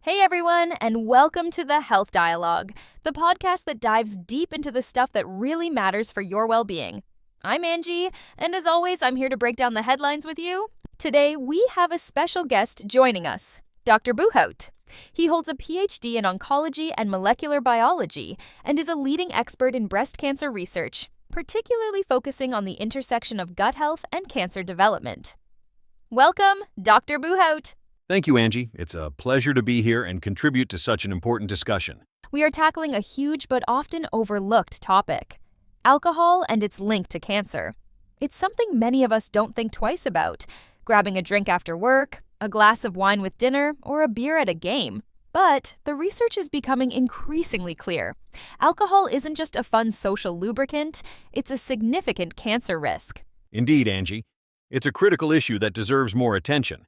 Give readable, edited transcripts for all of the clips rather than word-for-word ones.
Hey everyone, and welcome to the Health Dialogue, the podcast that dives deep into the stuff that really matters for your well-being. I'm Angie, and as always, I'm here to break down the headlines with you. Today, we have a special guest joining us, Dr. Bouhout. He holds a Ph.D. in oncology and molecular biology, and is a leading expert in breast cancer research, particularly focusing on the intersection of gut health and cancer development. Welcome, Dr. Bouhout. Thank you, Angie. It's a pleasure to be here and contribute to such an important discussion. We are tackling a huge but often overlooked topic: alcohol and its link to cancer. It's something many of us don't think twice about, grabbing a drink after work, a glass of wine with dinner, or a beer at a game. But the research is becoming increasingly clear. Alcohol isn't just a fun social lubricant, it's a significant cancer risk. Indeed, Angie. It's a critical issue that deserves more attention.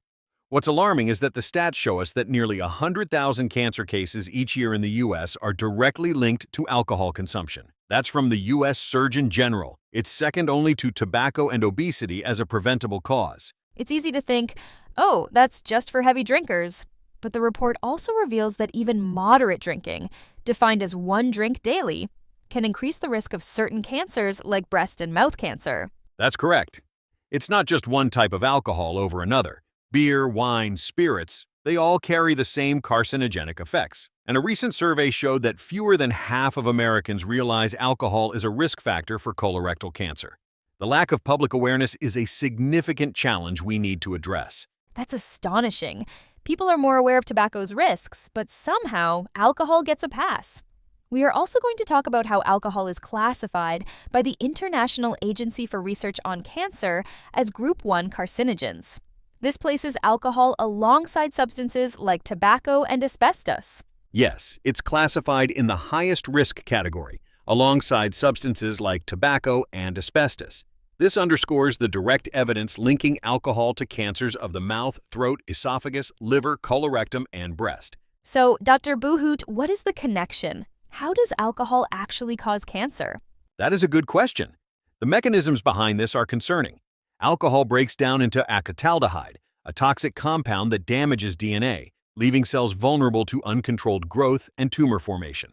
What's alarming is that the stats show us that nearly 100,000 cancer cases each year in the U.S. are directly linked to alcohol consumption. That's from the U.S. Surgeon General. It's second only to tobacco and obesity as a preventable cause. It's easy to think, oh, that's just for heavy drinkers. But the report also reveals that even moderate drinking, defined as one drink daily, can increase the risk of certain cancers like breast and mouth cancer. That's correct. It's not just one type of alcohol over another. Beer, wine, spirits, they all carry the same carcinogenic effects. And a recent survey showed that fewer than half of Americans realize alcohol is a risk factor for colorectal cancer. The lack of public awareness is a significant challenge we need to address. That's astonishing. People are more aware of tobacco's risks, but somehow alcohol gets a pass. We are also going to talk about how alcohol is classified by the International Agency for Research on Cancer as Group 1 carcinogens. This places alcohol alongside substances like tobacco and asbestos. Yes, it's classified in the highest risk category, alongside substances like tobacco and asbestos. This underscores the direct evidence linking alcohol to cancers of the mouth, throat, esophagus, liver, colorectum, and breast. So, Dr. Bouhout, what is the connection? How does alcohol actually cause cancer? That is a good question. The mechanisms behind this are concerning. Alcohol breaks down into acetaldehyde, a toxic compound that damages DNA, leaving cells vulnerable to uncontrolled growth and tumor formation.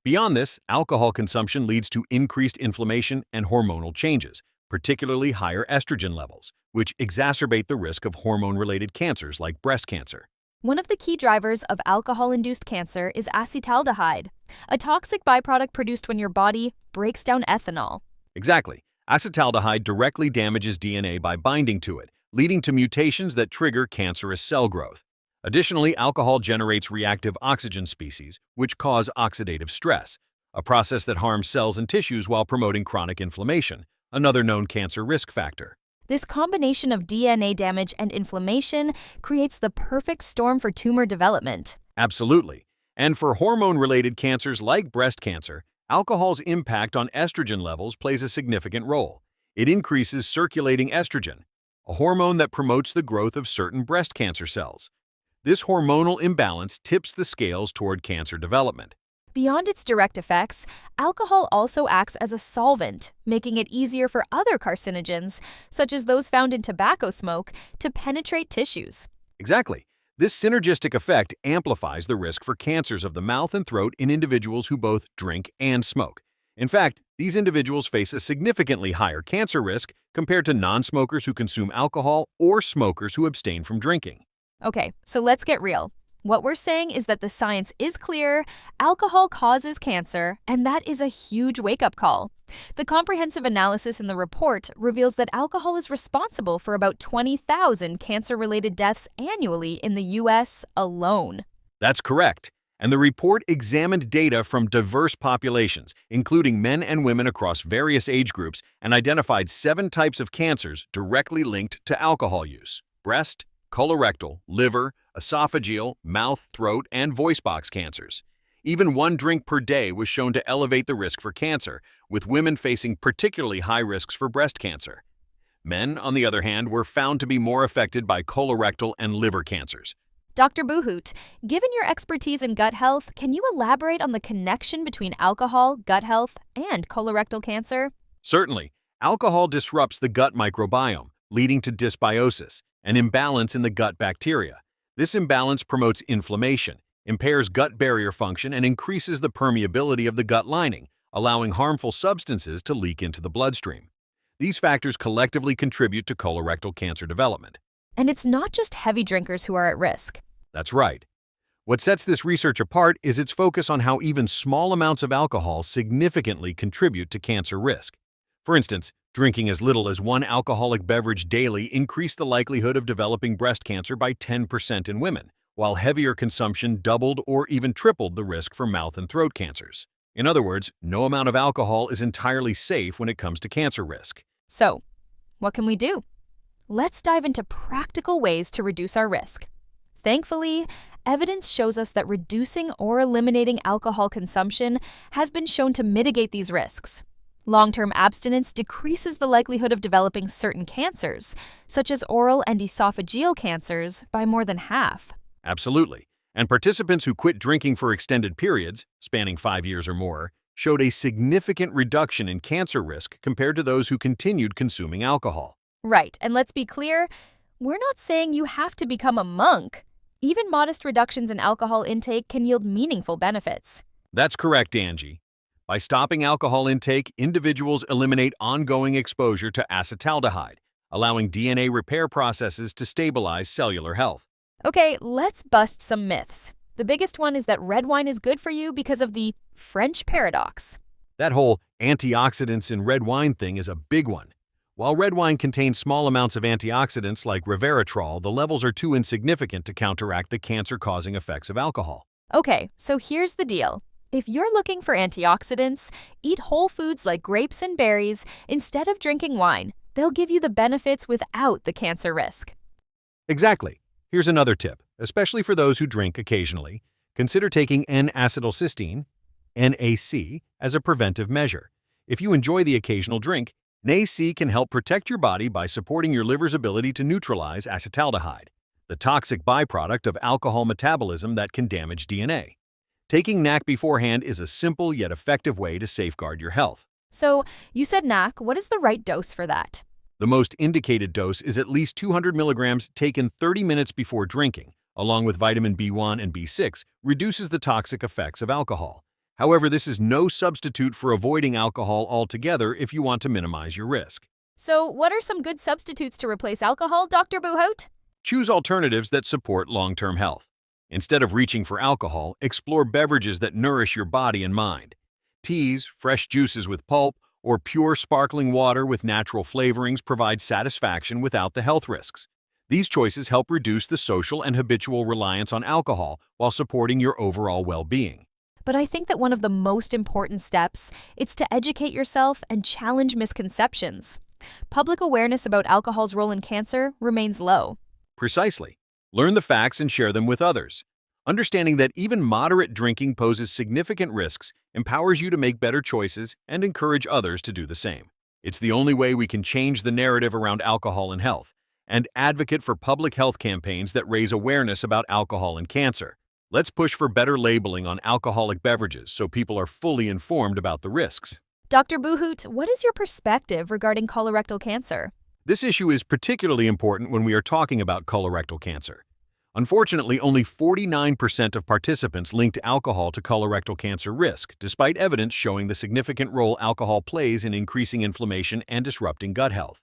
Beyond this, alcohol consumption leads to increased inflammation and hormonal changes, particularly higher estrogen levels, which exacerbate the risk of hormone-related cancers like breast cancer. One of the key drivers of alcohol-induced cancer is acetaldehyde, a toxic byproduct produced when your body breaks down ethanol. Exactly. Acetaldehyde directly damages DNA by binding to it, leading to mutations that trigger cancerous cell growth. Additionally, alcohol generates reactive oxygen species, which cause oxidative stress, a process that harms cells and tissues while promoting chronic inflammation, another known cancer risk factor. This combination of DNA damage and inflammation creates the perfect storm for tumor development. Absolutely. And for hormone-related cancers like breast cancer, alcohol's impact on estrogen levels plays a significant role. It increases circulating estrogen, a hormone that promotes the growth of certain breast cancer cells. This hormonal imbalance tips the scales toward cancer development. Beyond its direct effects, alcohol also acts as a solvent, making it easier for other carcinogens, such as those found in tobacco smoke, to penetrate tissues. Exactly. This synergistic effect amplifies the risk for cancers of the mouth and throat in individuals who both drink and smoke. In fact, these individuals face a significantly higher cancer risk compared to non-smokers who consume alcohol or smokers who abstain from drinking. Okay, so let's get real. What we're saying is that the science is clear, alcohol causes cancer, and that is a huge wake-up call. The comprehensive analysis in the report reveals that alcohol is responsible for about 20,000 cancer-related deaths annually in the U.S. alone. That's correct. And the report examined data from diverse populations, including men and women across various age groups, and identified 7 types of cancers directly linked to alcohol use: breast, colorectal, liver, esophageal, mouth, throat, and voice box cancers. Even one drink per day was shown to elevate the risk for cancer, with women facing particularly high risks for breast cancer. Men, on the other hand, were found to be more affected by colorectal and liver cancers. Dr. Bouhout, given your expertise in gut health, can you elaborate on the connection between alcohol, gut health, and colorectal cancer? Certainly, alcohol disrupts the gut microbiome, leading to dysbiosis, an imbalance in the gut bacteria. This imbalance promotes inflammation, impairs gut barrier function, and increases the permeability of the gut lining, allowing harmful substances to leak into the bloodstream. These factors collectively contribute to colorectal cancer development. And it's not just heavy drinkers who are at risk. That's right. What sets this research apart is its focus on how even small amounts of alcohol significantly contribute to cancer risk. For instance, drinking as little as one alcoholic beverage daily increased the likelihood of developing breast cancer by 10% in women, while heavier consumption doubled or even tripled the risk for mouth and throat cancers. In other words, no amount of alcohol is entirely safe when it comes to cancer risk. So, what can we do? Let's dive into practical ways to reduce our risk. Thankfully, evidence shows us that reducing or eliminating alcohol consumption has been shown to mitigate these risks. Long-term abstinence decreases the likelihood of developing certain cancers, such as oral and esophageal cancers, by more than half. Absolutely. And participants who quit drinking for extended periods, spanning 5 years or more, showed a significant reduction in cancer risk compared to those who continued consuming alcohol. Right, and let's be clear, we're not saying you have to become a monk. Even modest reductions in alcohol intake can yield meaningful benefits. That's correct, Angie. By stopping alcohol intake, individuals eliminate ongoing exposure to acetaldehyde, allowing DNA repair processes to stabilize cellular health. Okay, let's bust some myths. The biggest one is that red wine is good for you because of the French paradox. That whole antioxidants in red wine thing is a big one. While red wine contains small amounts of antioxidants like resveratrol, the levels are too insignificant to counteract the cancer-causing effects of alcohol. Okay, so here's the deal. If you're looking for antioxidants, eat whole foods like grapes and berries instead of drinking wine. They'll give you the benefits without the cancer risk. Exactly. Here's another tip, especially for those who drink occasionally. Consider taking N-acetylcysteine, NAC, as a preventive measure. If you enjoy the occasional drink, NAC can help protect your body by supporting your liver's ability to neutralize acetaldehyde, the toxic byproduct of alcohol metabolism that can damage DNA. Taking NAC beforehand is a simple yet effective way to safeguard your health. So, you said NAC. What is the right dose for that? The most indicated dose is at least 200 milligrams taken 30 minutes before drinking, along with vitamin B1 and B6, reduces the toxic effects of alcohol. However, this is no substitute for avoiding alcohol altogether if you want to minimize your risk. So, what are some good substitutes to replace alcohol, Dr. Bouhout? Choose alternatives that support long-term health. Instead of reaching for alcohol, explore beverages that nourish your body and mind. Teas, fresh juices with pulp, or pure sparkling water with natural flavorings provide satisfaction without the health risks. These choices help reduce the social and habitual reliance on alcohol while supporting your overall well-being. But I think that one of the most important steps is to educate yourself and challenge misconceptions. Public awareness about alcohol's role in cancer remains low. Precisely. Learn the facts and share them with others. Understanding that even moderate drinking poses significant risks empowers you to make better choices and encourage others to do the same. It's the only way we can change the narrative around alcohol and health, and advocate for public health campaigns that raise awareness about alcohol and cancer. Let's push for better labeling on alcoholic beverages so people are fully informed about the risks. Dr. Bouhout, what is your perspective regarding colorectal cancer? This issue is particularly important when we are talking about colorectal cancer. Unfortunately, only 49% of participants linked alcohol to colorectal cancer risk, despite evidence showing the significant role alcohol plays in increasing inflammation and disrupting gut health,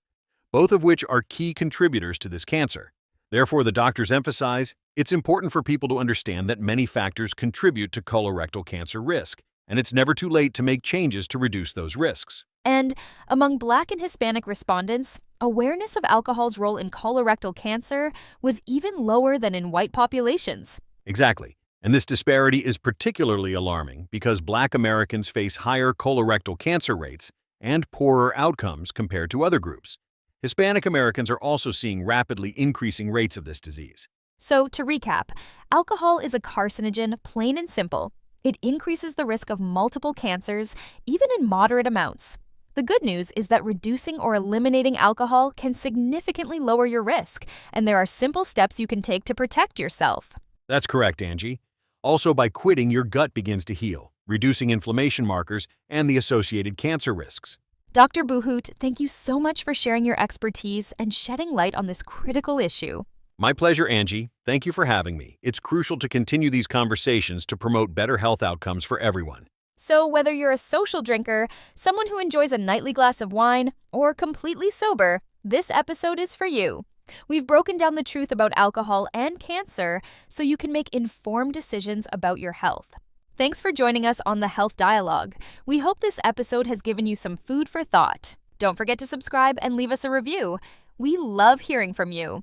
both of which are key contributors to this cancer. Therefore, the doctors emphasize it's important for people to understand that many factors contribute to colorectal cancer risk, and it's never too late to make changes to reduce those risks. And among Black and Hispanic respondents, awareness of alcohol's role in colorectal cancer was even lower than in white populations. Exactly. And this disparity is particularly alarming because Black Americans face higher colorectal cancer rates and poorer outcomes compared to other groups. Hispanic Americans are also seeing rapidly increasing rates of this disease. So, to recap, alcohol is a carcinogen, plain and simple. It increases the risk of multiple cancers, even in moderate amounts. The good news is that reducing or eliminating alcohol can significantly lower your risk, and there are simple steps you can take to protect yourself. That's correct, Angie. Also, by quitting, your gut begins to heal, reducing inflammation markers and the associated cancer risks. Dr. Bouhout, thank you so much for sharing your expertise and shedding light on this critical issue. My pleasure, Angie. Thank you for having me. It's crucial to continue these conversations to promote better health outcomes for everyone. So, whether you're a social drinker, someone who enjoys a nightly glass of wine, or completely sober, this episode is for you. We've broken down the truth about alcohol and cancer so you can make informed decisions about your health. Thanks for joining us on the Health Dialogue. We hope this episode has given you some food for thought. Don't forget to subscribe and leave us a review. We love hearing from you.